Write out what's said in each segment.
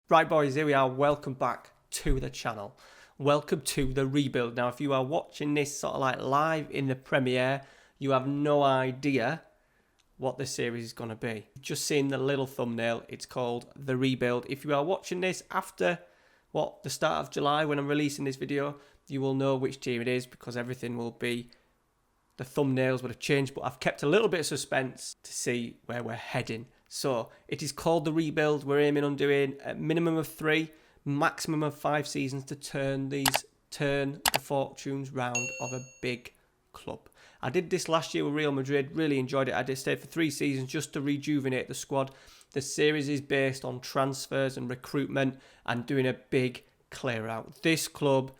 Right boys, here we are. Welcome back to the channel. Welcome to the rebuild. Now if you are watching this sort of like live in the premiere, you have no idea what the series is going to be. Just seeing the little thumbnail, it's called the rebuild. If you are watching this after the start of July when I'm releasing this video, you will know which team it is because everything will be, the thumbnails would have changed, but I've kept a little bit of suspense to see where we're heading. So it is called the rebuild. We're aiming on doing a minimum of 3, maximum of 5 seasons to turn the fortunes round of a big club. I did this last year with Real Madrid, really enjoyed it. I did stay for 3 seasons just to rejuvenate the squad. The series is based on transfers and recruitment and doing a big clear out. This club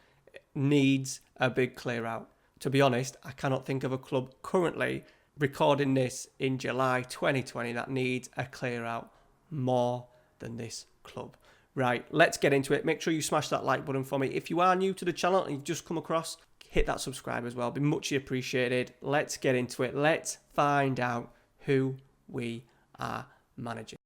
needs a big clear out. To be honest, I cannot think of a club currently recording this in July 2020 that needs a clear out more than this club. Right, let's get into it. Make sure you smash that like button for me. If you are new to the channel and you've just come across, hit that subscribe as well. Be much appreciated. Let's get into it. Let's find out who we are managing.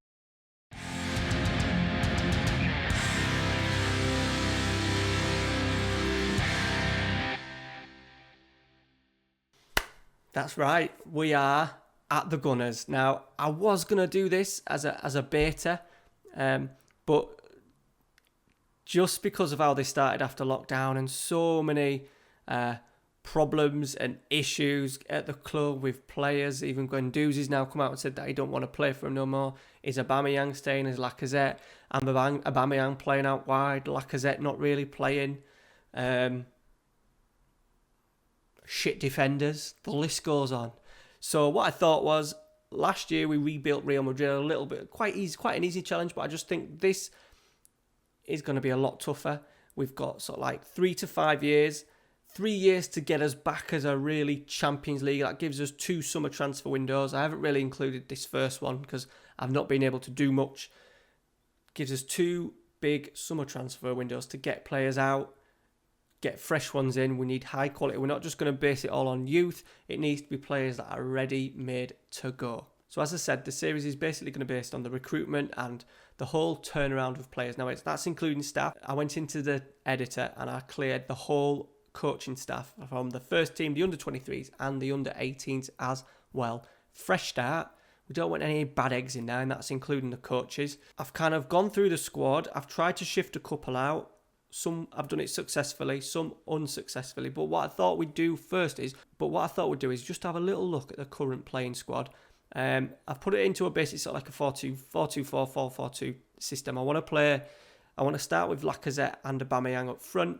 That's right, we are at the Gunners. Now, I was going to do this as a beta, but just because of how they started after lockdown and so many problems and issues at the club with players, even Guendouzi's now come out and said that he don't want to play for him no more. Is Aubameyang staying as Lacazette? And Aubameyang playing out wide, Lacazette not really playing. Shit defenders, the list goes on. So what I thought was, last year we rebuilt Real Madrid a little bit, quite an easy challenge, but I just think this is going to be a lot tougher. We've got sort of like 3 to 5 years, 3 years to get us back as a really Champions League. That gives us 2 summer transfer windows. I haven't really included this first one because I've not been able to do much. Gives us 2 big summer transfer windows to get players out, get fresh ones in. We need high quality. We're not just going to base it all on youth. It needs to be players that are ready, made to go. So as I said, the series is basically going to be based on the recruitment and the whole turnaround of players. Now, that's including staff. I went into the editor and I cleared the whole coaching staff from the first team, the under-23s and the under-18s as well. Fresh start. We don't want any bad eggs in there, and that's including the coaches. I've kind of gone through the squad. I've tried to shift a couple out. Some I've done it successfully, some unsuccessfully. But what I thought we'd do is just have a little look at the current playing squad. I've put it into a basic sort of like a 4-2-4, 4-4-2 system. I want to start with Lacazette and Aubameyang up front.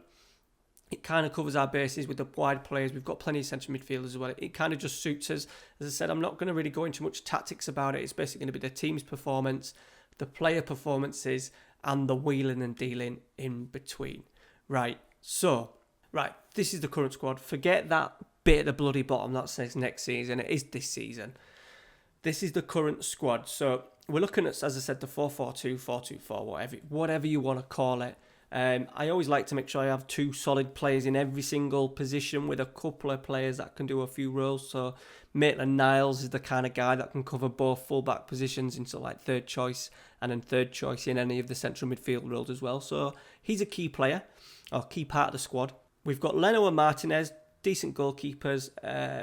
It kind of covers our bases with the wide players. We've got plenty of central midfielders as well. It kind of just suits us. As I said, I'm not going to really go into much tactics about it. It's basically going to be the team's performance, the player performances, and the wheeling and dealing in between. Right, this is the current squad. Forget that bit at the bloody bottom that says next season. It is this season. This is the current squad. So we're looking at, as I said, the 4-4-2, 4-2-4, whatever you want to call it. I always like to make sure I have 2 solid players in every single position with a couple of players that can do a few roles. So Maitland-Niles is the kind of guy that can cover both full-back positions into like third choice and then third choice in any of the central midfield roles as well. So he's a key player, or key part of the squad. We've got Leno and Martinez, decent goalkeepers.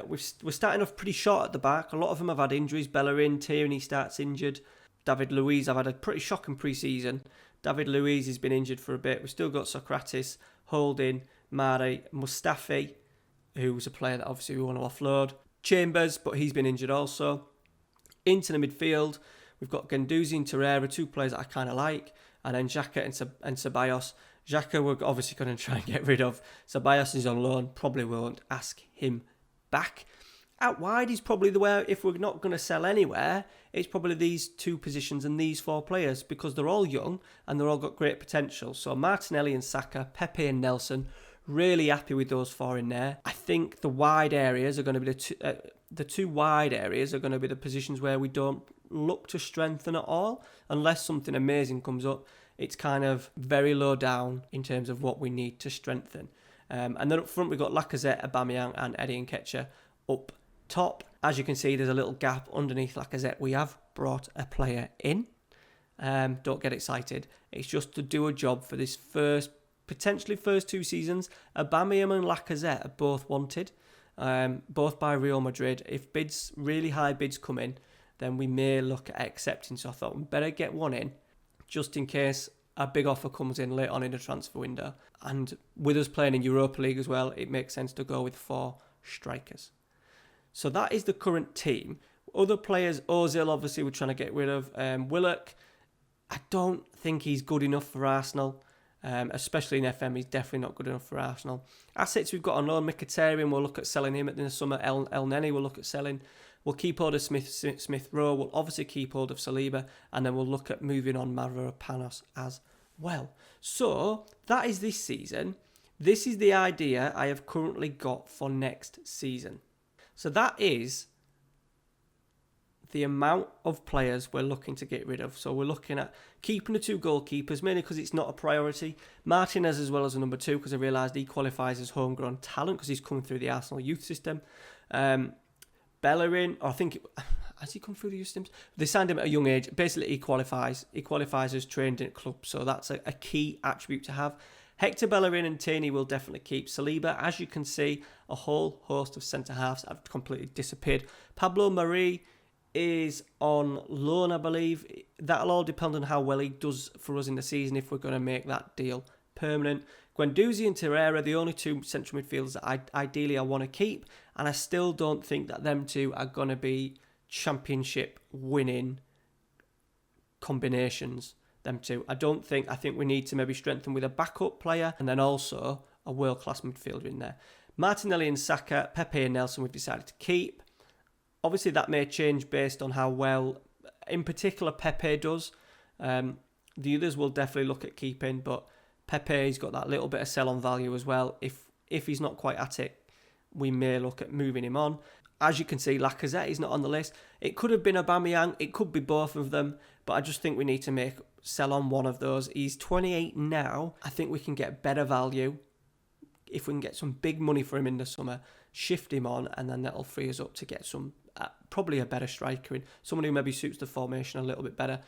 We're starting off pretty short at the back. A lot of them have had injuries. Bellerin, Tierney starts injured. David Luiz, I've had a pretty shocking pre-season. David Luiz has been injured for a bit. We've still got Socrates, Holding, Mare, Mustafi, who's a player that obviously we want to offload. Chambers, but he's been injured also. Into the midfield, we've got Guendouzi and Torreira, 2 players that I kind of like. And then Xhaka and Ceballos. Xhaka we're obviously going to try and get rid of. Ceballos is on loan. Probably won't ask him back. Out wide is probably the way, if we're not going to sell anywhere, it's probably these 2 positions and these 4 players because they're all young and they're all got great potential. So Martinelli and Saka, Pepe and Nelson, really happy with those 4 in there. I think the wide areas are going to be the 2 wide areas are going to be the positions where we don't look to strengthen at all unless something amazing comes up. It's kind of very low down in terms of what we need to strengthen. And then up front we've got Lacazette, Aubameyang and Eddie Nketiah up top. As you can see, there's a little gap underneath Lacazette. We have brought a player in. Don't get excited. It's just to do a job for this potentially first 2 seasons. Aubameyang and Lacazette are both wanted, both by Real Madrid. If really high bids come in, then we may look at accepting. So I thought we better get one in, just in case a big offer comes in late on in the transfer window. And with us playing in Europa League as well, it makes sense to go with 4 strikers. So that is the current team. Other players, Ozil obviously we're trying to get rid of. Willock, I don't think he's good enough for Arsenal. Especially in FM, he's definitely not good enough for Arsenal. Assets we've got on loan, Mkhitaryan, we'll look at selling him in the summer. El Neni we'll look at selling. We'll keep hold of Smith Rowe. We'll obviously keep hold of Saliba. And then we'll look at moving on Mavropanos as well. So, that is this season. This is the idea I have currently got for next season. So that is the amount of players we're looking to get rid of. So we're looking at keeping the 2 goalkeepers, mainly because it's not a priority. Martinez as well as a number 2, because I realised he qualifies as homegrown talent because he's coming through the Arsenal youth system. Bellerin, has he come through the youth systems? They signed him at a young age. Basically, he qualifies. He qualifies as trained in a club, so that's a key attribute to have. Hector Bellerin and Tierney will definitely keep. Saliba, as you can see, a whole host of centre-halves have completely disappeared. Pablo Mari is on loan, I believe. That'll all depend on how well he does for us in the season if we're going to make that deal permanent. Guendouzi and Torreira, the only 2 central midfielders that I want to keep, and I still don't think that them 2 are going to be championship winning combinations, them 2. I think we need to maybe strengthen with a backup player and then also a world-class midfielder in there. Martinelli and Saka, Pepe and Nelson we've decided to keep. Obviously, that may change based on how well, in particular, Pepe does. The others will definitely look at keeping, but Pepe's got that little bit of sell-on value as well. If he's not quite at it, we may look at moving him on. As you can see, Lacazette is not on the list. It could have been Aubameyang. It could be both of them, but I just think we need to sell on one of those. He's 28 now. I think we can get better value if we can get some big money for him in the summer, shift him on, and then that'll free us up to get some probably a better striker in, someone who maybe suits the formation a little bit better.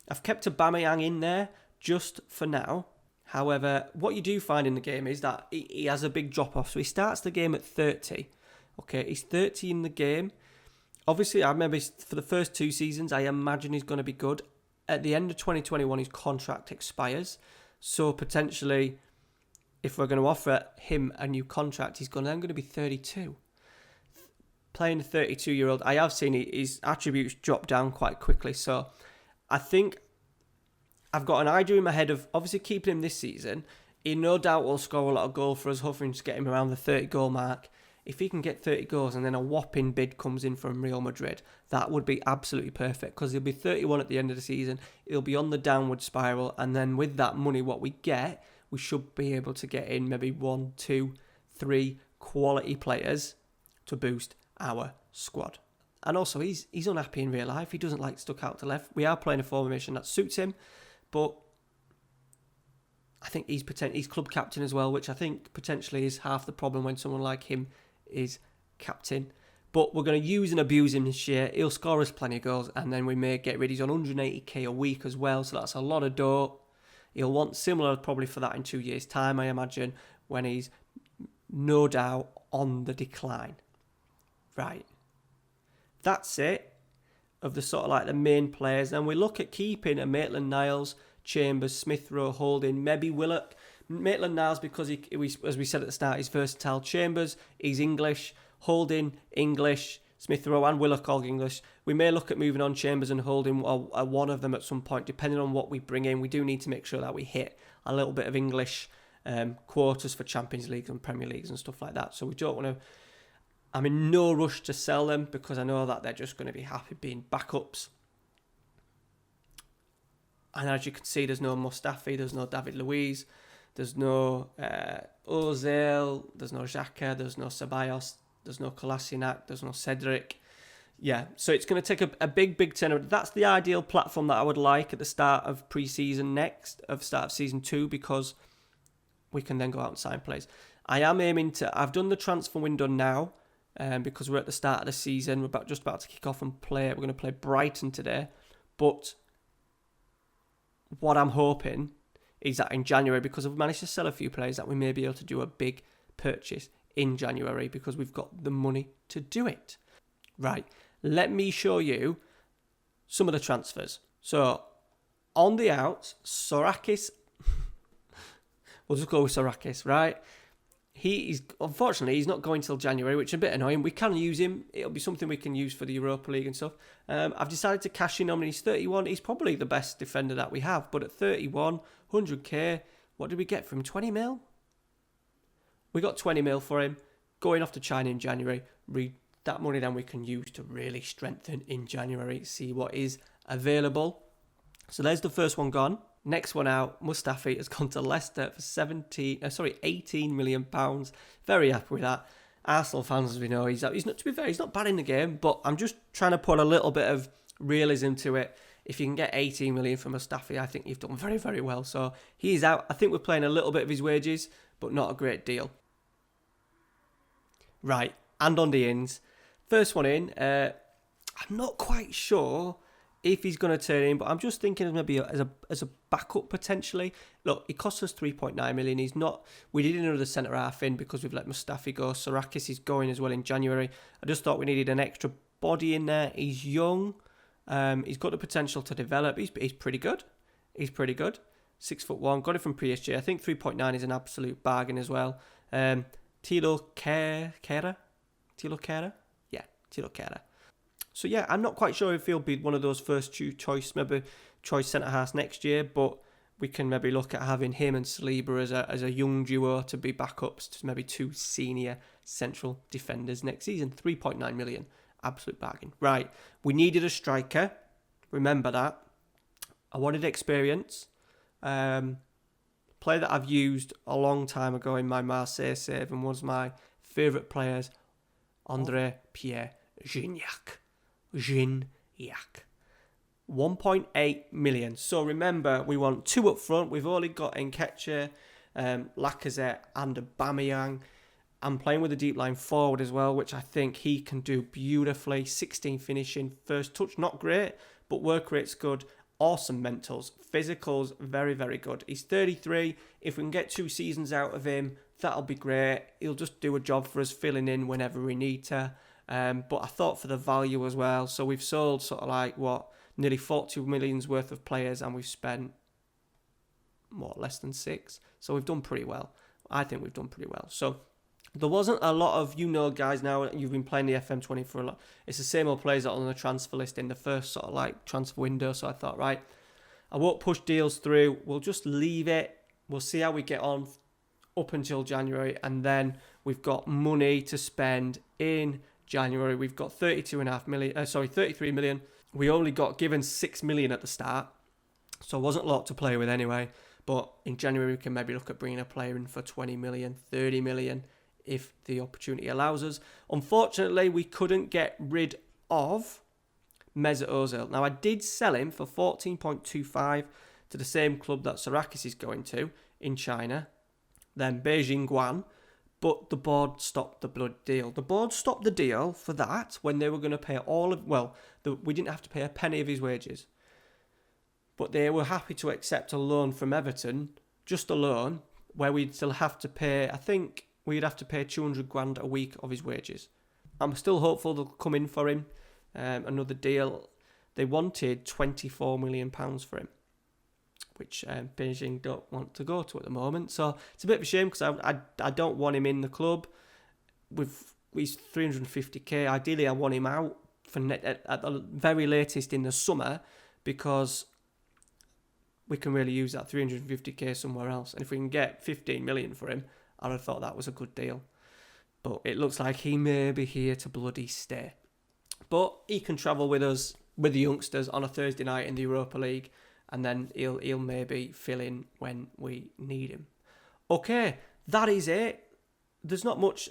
I've kept Aubameyang in there just for now. However, what you do find in the game is that he has a big drop off. So he starts the game at 30. Okay, he's 30 in the game. Obviously, I remember for the first 2 seasons, I imagine he's going to be good. At the end of 2021, his contract expires. So potentially, if we're going to offer him a new contract, he's then going to be 32. Playing a 32-year-old, I have seen his attributes drop down quite quickly. So I think I've got an idea in my head of obviously keeping him this season. He no doubt will score a lot of goals for us, hoping to get him around the 30-goal mark. If he can get 30 goals and then a whopping bid comes in from Real Madrid, that would be absolutely perfect because he'll be 31 at the end of the season. He'll be on the downward spiral, and then with that money, what we get, we should be able to get in maybe 1, 2, 3 quality players to boost our squad. And also, he's unhappy in real life. He doesn't like stuck out to left. We are playing a formation that suits him, but I think he's club captain as well, which I think potentially is half the problem when someone like him is captain. But we're going to use and abuse him this year. He'll score us plenty of goals, and then we may get rid. He's on 180k a week as well, so that's a lot of dough. He'll want similar probably for that in 2 years' time, I imagine, when he's no doubt on the decline. Right. That's it of the sort of like the main players. Then we look at keeping a Maitland-Niles, Chambers, Smith Rowe, Holding, maybe Willock. Maitland-Niles because he, as we said at the start, he's versatile. Chambers, he's English. Holding, English. Smith Rowe and Willock all English. We may look at moving on Chambers and Holding, or one of them at some point, depending on what we bring in. We do need to make sure that we hit a little bit of English quotas for Champions League and Premier Leagues and stuff like that. So we don't want to... I'm in no rush to sell them because I know that they're just going to be happy being backups. And as you can see, there's no Mustafi, there's no David Luiz, there's no Ozil, there's no Xhaka, there's no Ceballos, there's no Kolasinac, there's no Cedric. Yeah, so it's going to take a big turnaround. That's the ideal platform that I would like at the start of pre-season start of season 2, because we can then go out and sign players. I am aiming to... I've done the transfer window now, because we're at the start of the season. We're just about to kick off and play. We're going to play Brighton today. But what I'm hoping is that in January, because I've managed to sell a few players, that we may be able to do a big purchase in January because we've got the money to do it. Right, let me show you some of the transfers. So, on the outs, Sorakis, we'll just go with Sorakis, right? Unfortunately, he's not going till January, which is a bit annoying. We can use him. It'll be something we can use for the Europa League and stuff. I've decided to cash in on him. He's 31. He's probably the best defender that we have. But at 31, 100k, what did we get from him? 20 mil? We got 20 mil for him. Going off to China in January. That money then we can use to really strengthen in January. See what is available. So there's the first one gone. Next one out, Mustafi has gone to Leicester for 18 million pounds. Very happy with that. Arsenal fans, as we know, he's not, to be fair, he's not bad in the game, but I'm just trying to put a little bit of realism to it. If you can get 18 million from Mustafi, I think you've done very, very well. So he's out. I think we're playing a little bit of his wages, but not a great deal. Right, and on the ins. First one in, I'm not quite sure if he's going to turn in, but I'm just thinking of maybe as a backup potentially. Look, it cost us 3.9 million. He's not. We needed another centre half in because we've let Mustafi go. Sorakis is going as well in January. I just thought we needed an extra body in there. He's young. He's got the potential to develop. He's pretty good. 6'1". Got it from PSG. I think 3.9 is an absolute bargain as well. Tilo Kehrer? Yeah, Tilo Kehrer. So yeah, I'm not quite sure if he'll be one of those first two choice centre-halves next year, but we can maybe look at having him and Saliba as a young duo to be backups to maybe two senior central defenders next season. 3.9 million. Absolute bargain. Right, we needed a striker. Remember that. I wanted experience. Player that I've used a long time ago in my Marseille save and was my favourite players, André Pierre Gignac. 1.8 million. So remember, we want two up front. We've only got Nketiah, Lacazette and Aubameyang. I'm playing with a deep line forward as well, which I think he can do beautifully. 16 finishing, first touch, not great, but work rate's good. Awesome mentals. Physicals, very, very good. He's 33. If we can get 2 seasons out of him, that'll be great. He'll just do a job for us, filling in whenever we need to. But I thought for the value as well. So we've sold sort of like, nearly 40 million's worth of players, and we've spent, less than 6. So we've done pretty well. I think we've done pretty well. So there wasn't a lot of, guys now, you've been playing the FM20 for a lot. It's the same old players that are on the transfer list in the first sort of like transfer window. So I thought, right, I won't push deals through. We'll just leave it. We'll see how we get on up until January. And then we've got money to spend in January. We've got 33 million. We only got given 6 million at the start. So it wasn't a lot to play with anyway. But in January, we can maybe look at bringing a player in for 20 million, 30 million. If the opportunity allows us. Unfortunately, we couldn't get rid of Mesut Ozil. Now, I did sell him for 14.25 to the same club that Sorakis is going to in China, then Beijing Guan, but the board stopped the blood deal. The board stopped the deal for that when they were going to pay we didn't have to pay a penny of his wages, but they were happy to accept a loan from Everton, just a loan, where we'd still have to pay, I think, we'd have to pay 200 grand a week of his wages. I'm still hopeful they'll come in for him. Another deal. They wanted £24 million for him, which Beijing don't want to go to at the moment. So it's a bit of a shame because I don't want him in the club. He's 350k. Ideally, I want him out at the very latest in the summer because we can really use that 350k somewhere else. And if we can get 15 million for him, I'd have thought that was a good deal. But it looks like he may be here to bloody stay. But he can travel with us, with the youngsters, on a Thursday night in the Europa League. And then he'll maybe fill in when we need him. Okay, that is it. There's not much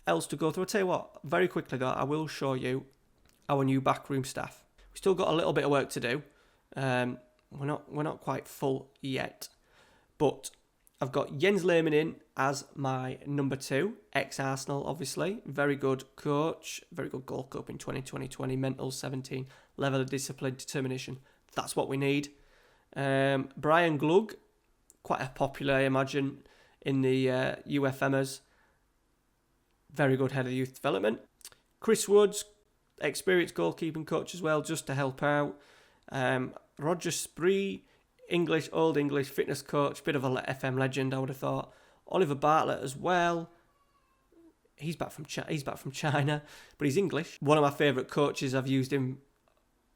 else to go through. I'll tell you what, very quickly though, I will show you our new backroom staff. We've still got a little bit of work to do. We're not quite full yet. But I've got Jens Lehmann in as my number 2, ex-Arsenal, obviously. Very good coach, very good Gold Cup in 2020, mental 17, level of discipline, determination. That's what we need. Brian Glug, quite a popular, I imagine, in the UFMers. Very good head of youth development. Chris Woods, experienced goalkeeping coach as well, just to help out. Roger Spree, Old English fitness coach, bit of a FM legend, I would have thought. Oliver Bartlett as well. He's back from China, but he's English. One of my favourite coaches. I've used him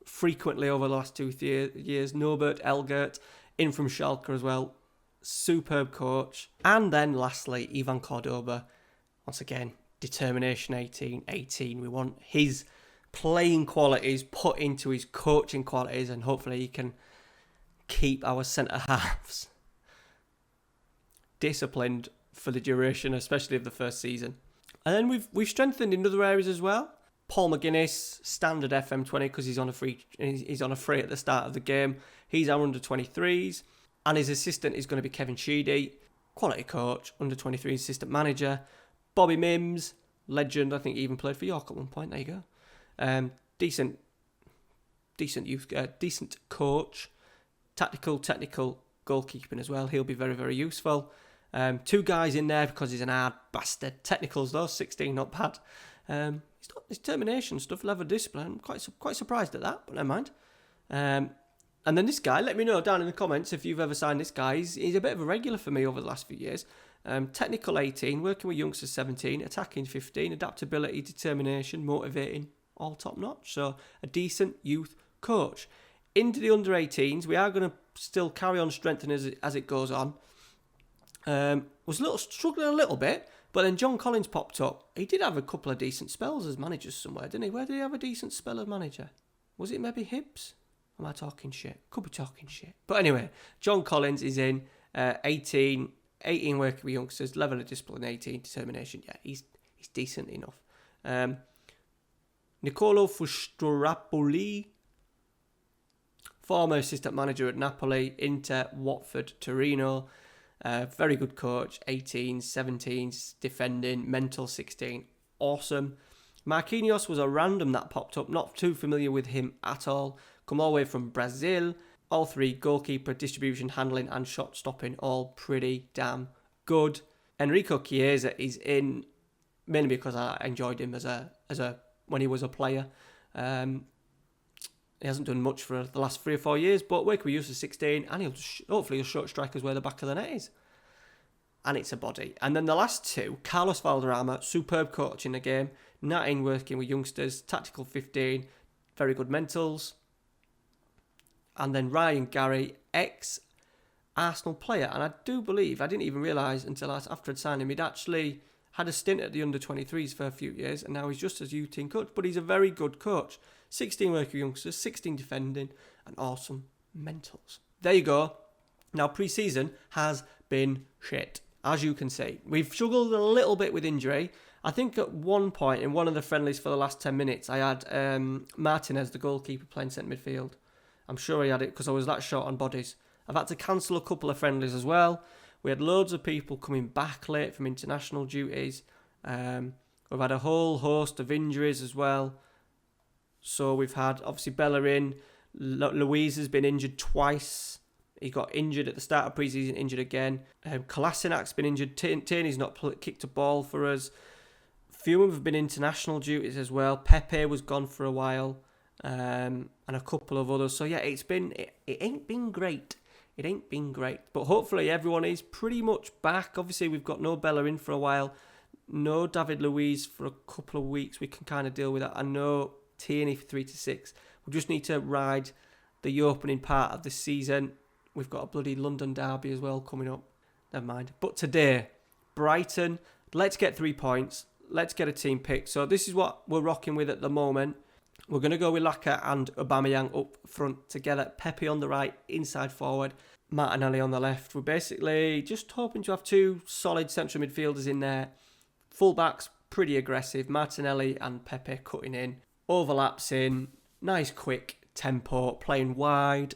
frequently over the last 2 years. Norbert Elgert, in from Schalke as well. Superb coach. And then lastly, Ivan Cordoba. Once again, determination 18. We want his playing qualities put into his coaching qualities, and hopefully he can keep our centre halves disciplined for the duration, especially of the first season. And then we've strengthened in other areas as well. Paul McGuinness, standard FM20 because he's on a free at the start of the game. He's our under 23s, and his assistant is going to be Kevin Sheedy, quality coach, under 23 assistant manager. Bobby Mims, legend. I think he even played for York at one point. There you go. Decent coach. Technical goalkeeping as well. He'll be very, very useful. 2 guys in there because he's an hard bastard. Technicals though, 16, not bad. He's got his determination stuff, level of discipline. I'm quite surprised at that, but never mind. And then this guy, let me know down in the comments if you've ever signed this guy. He's a bit of a regular for me over the last few years. Technical 18, working with youngsters 17, attacking 15, adaptability, determination, motivating, all top notch. So a decent youth coach. Into the under 18s, we are going to still carry on strengthening as it goes on. Was struggling a little bit, but then John Collins popped up. He did have a couple of decent spells as managers somewhere, didn't he? Where did he have a decent spell as manager? Was it maybe Hibs? Am I talking shit? Could be talking shit. But anyway, John Collins is in 18 working with youngsters, level of discipline 18, determination. Yeah, he's decent enough. Nicolo Fustorapoli, former assistant manager at Napoli, Inter, Watford, Torino. Very good coach, 18s, 17s, defending, mental 16. Awesome. Marquinhos was a random that popped up, not too familiar with him at all. Come all the way from Brazil. All 3, goalkeeper, distribution, handling and shot stopping, all pretty damn good. Enrico Chiesa is in, mainly because I enjoyed him as a when he was a player. He hasn't done much for the last 3 or 4 years, but working with youth is 16, and hopefully he'll short strike us where the back of the net is. And it's a body. And then the last 2, Carlos Valderrama, superb coach in the game, 19 working with youngsters, tactical 15, very good mentals. And then Ryan Gary, ex-Arsenal player, and I do believe, I didn't even realise until after I'd signed him, he'd actually had a stint at the under-23s for a few years, and now he's just as youth team coach, but he's a very good coach. 16 working youngsters, 16 defending, and awesome mentals. There you go. Now, pre-season has been shit, as you can see. We've struggled a little bit with injury. I think at one point in one of the friendlies for the last 10 minutes, I had Martinez, the goalkeeper, playing centre midfield. I'm sure he had it because I was that short on bodies. I've had to cancel a couple of friendlies as well. We had loads of people coming back late from international duties. We've had a whole host of injuries as well. So we've had, obviously, Bellerin. Luiz has been injured twice. He got injured at the start of pre-season, injured again. Kolasinac's been injured. Tierney's not kicked a ball for us. A few of them have been international duties as well. Pepe was gone for a while. And a couple of others. So yeah, it ain't been great. It ain't been great. But hopefully everyone is pretty much back. Obviously we've got no Bellerin for a while. No David Luiz for a couple of weeks. We can kind of deal with that. And no Tierney for 3 to 6. We just need to ride the opening part of the season. We've got a bloody London derby as well coming up. Never mind. But today, Brighton, let's get 3 points. Let's get a team pick. So this is what we're rocking with at the moment. We're going to go with Laka and Aubameyang up front together. Pepe on the right, inside forward. Martinelli on the left. We're basically just hoping to have 2 solid central midfielders in there. Fullbacks, pretty aggressive. Martinelli and Pepe cutting in. Overlaps in. Nice quick tempo. Playing wide.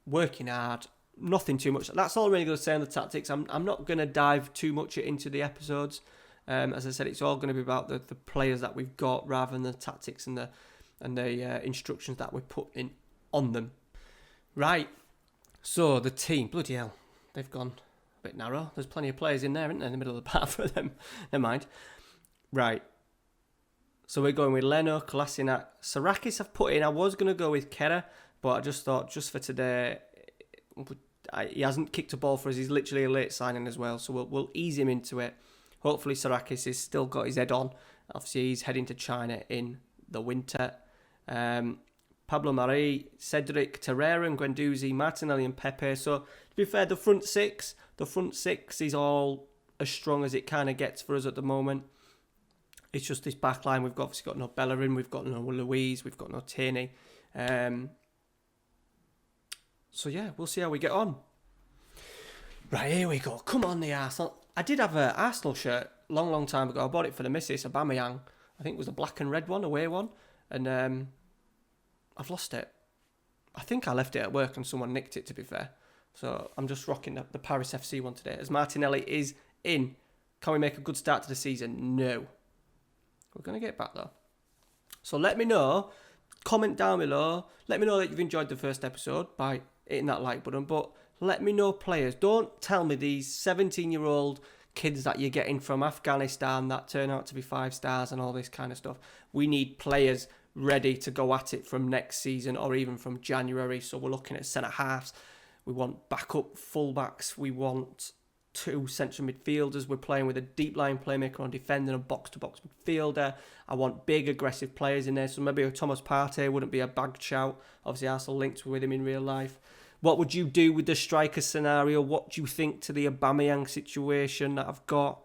Working hard. Nothing too much. That's all I'm really going to say on the tactics. I'm not going to dive too much into the episodes. As I said, it's all going to be about the players that we've got rather than the tactics and the instructions that we're putting on them. Right, So the team, bloody hell, they've gone a bit narrow. There's plenty of players in there, isn't there, in the middle of the park for them. Never mind. Right. So we're going with Leno, Kolasinac. Sarakis I've put in. I was going to go with Kera, but I just thought, just for today, he hasn't kicked a ball for us. He's literally a late signing as well, so we'll ease him into it. Hopefully Sarakis has still got his head on. Obviously, he's heading to China in the winter. Pablo Mari, Cedric, Terrera and Guendouzi, Martinelli and Pepe. So, to be fair, the front six is all as strong as it kind of gets for us at the moment. It's just this back line. We've obviously got no Bellerin, we've got no Louise, we've got no Tierney. So, yeah, we'll see how we get on. Right, here we go. Come on, the Arsenal. I did have an Arsenal shirt long time ago. I bought it for the missus, Aubameyang. I think it was a black and red one, away one. And I've lost it. I think I left it at work and someone nicked it, to be fair. So I'm just rocking the Paris FC one today. As Martinelli is in. Can we make a good start to the season? No. We're going to get back, though. So let me know. Comment down below. Let me know that you've enjoyed the first episode by hitting that like button. But let me know players. Don't tell me these 17-year-old kids that you're getting from Afghanistan that turn out to be 5 stars and all this kind of stuff. We need players ready to go at it from next season or even from January. So we're looking at centre-halves. We want backup full-backs. We want 2 central midfielders. We're playing with a deep line playmaker on defending, a box-to-box midfielder. I want big, aggressive players in there. So maybe a Thomas Partey wouldn't be a bad shout. Obviously, Arsenal linked with him in real life. What would you do with the striker scenario? What do you think to the Aubameyang situation that I've got?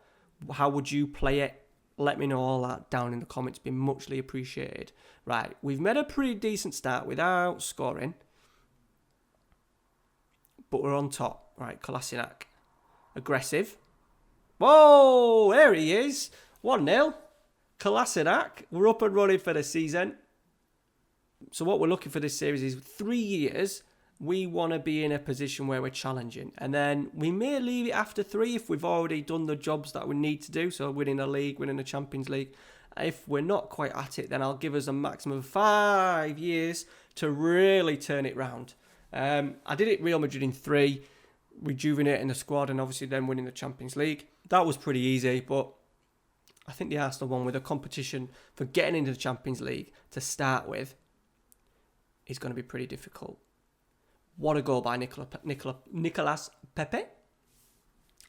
How would you play it? Let me know all that down in the comments. It'd be muchly appreciated. Right, we've made a pretty decent start without scoring. But we're on top. Right, Kolasinac. Aggressive. Whoa, there he is. 1-0. Kolasinac. We're up and running for the season. So what we're looking for this series is 3 years. We want to be in a position where we're challenging. And then we may leave it after 3 if we've already done the jobs that we need to do. So winning a league, winning the Champions League. If we're not quite at it, then I'll give us a maximum of 5 years to really turn it round. I did it Real Madrid in 3, rejuvenating the squad and obviously then winning the Champions League. That was pretty easy, but I think the Arsenal one with a competition for getting into the Champions League to start with is going to be pretty difficult. What a goal by Nicolas Pepe.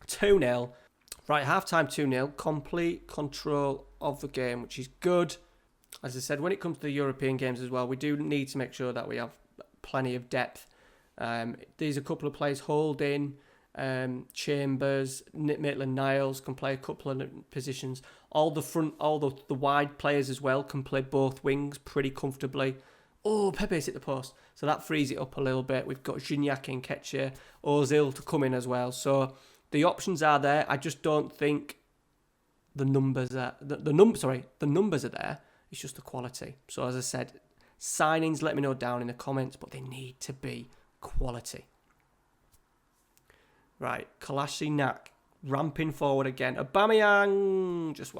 2-0. Right, half-time 2-0. Complete control of the game, which is good. As I said, when it comes to the European games as well, we do need to make sure that we have plenty of depth. There's a couple of players holding. Chambers, Maitland-Niles can play a couple of positions. All the wide players as well can play both wings pretty comfortably. Oh, Pepe's hit the post. So that frees it up a little bit. We've got Gignac and Ketcher, Ozil to come in as well. So the options are there. I just don't think the numbers are the numbers are there. It's just the quality. So as I said, signings, let me know down in the comments, but they need to be quality. Right, Kolasinac ramping forward again. Aubameyang just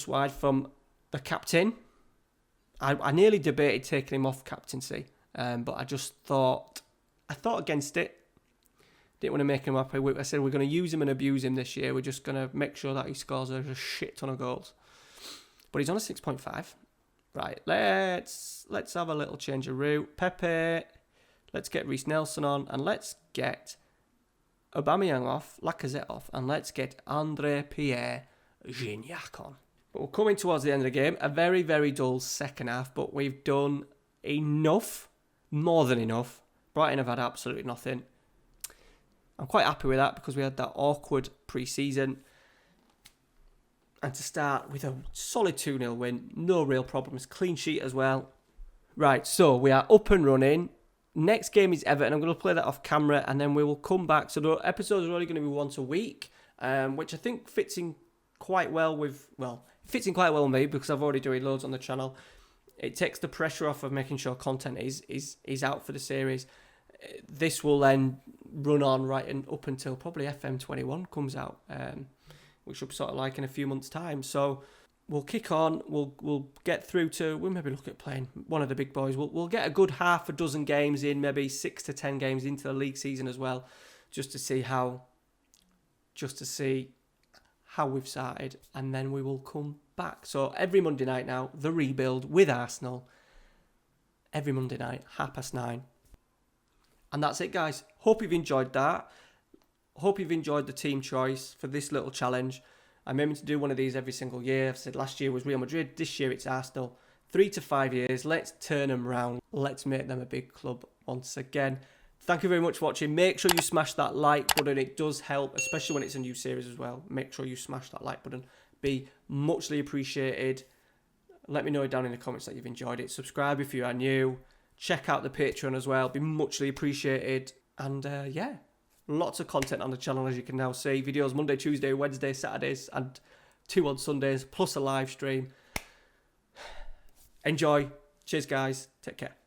wide from the captain. I nearly debated taking him off captaincy, but I just thought against it. Didn't want to make him happy. I said we're going to use him and abuse him this year. We're just going to make sure that he scores a shit ton of goals. But he's on a 6.5. Right, let's have a little change of route. Pepe, let's get Reece Nelson on, and let's get Aubameyang off, Lacazette off, and let's get Andre Pierre Gignac on. But we're coming towards the end of the game. A very, very dull second half, but we've done enough, more than enough. Brighton have had absolutely nothing. I'm quite happy with that because we had that awkward pre-season. And to start with a solid 2-0 win, no real problems, clean sheet as well. Right, so we are up and running. Next game is Everton. I'm going to play that off camera and then we will come back. So the episodes are only going to be once a week, which I think fits in quite well with me because I've already doing loads on the channel. It takes the pressure off of making sure content is out for the series. This will then run on right and up until probably FM21 comes out, which will be sort of like in a few months' time. So we'll kick on. We'll get through to. We'll maybe look at playing one of the big boys. We'll get a good half a dozen games in, maybe 6 to 10 games into the league season as well, just to see how we've started, and then we will come back. So every Monday night now, the rebuild with Arsenal. Every Monday night, 9:30. And that's it, guys. Hope you've enjoyed that. Hope you've enjoyed the team choice for this little challenge. I'm aiming to do one of these every single year. I've said last year was Real Madrid. This year it's Arsenal. 3 to 5 years. Let's turn them round. Let's make them a big club once again. Thank you very much for watching. Make sure you smash that like button. It does help, especially when it's a new series as well. Make sure you smash that like button. Be muchly appreciated. Let me know down in the comments that you've enjoyed it. Subscribe if you are new. Check out the Patreon as well. Be muchly appreciated. And yeah, lots of content on the channel, as you can now see. Videos Monday, Tuesday, Wednesday, Saturdays, and 2 on Sundays, plus a live stream. Enjoy. Cheers, guys. Take care.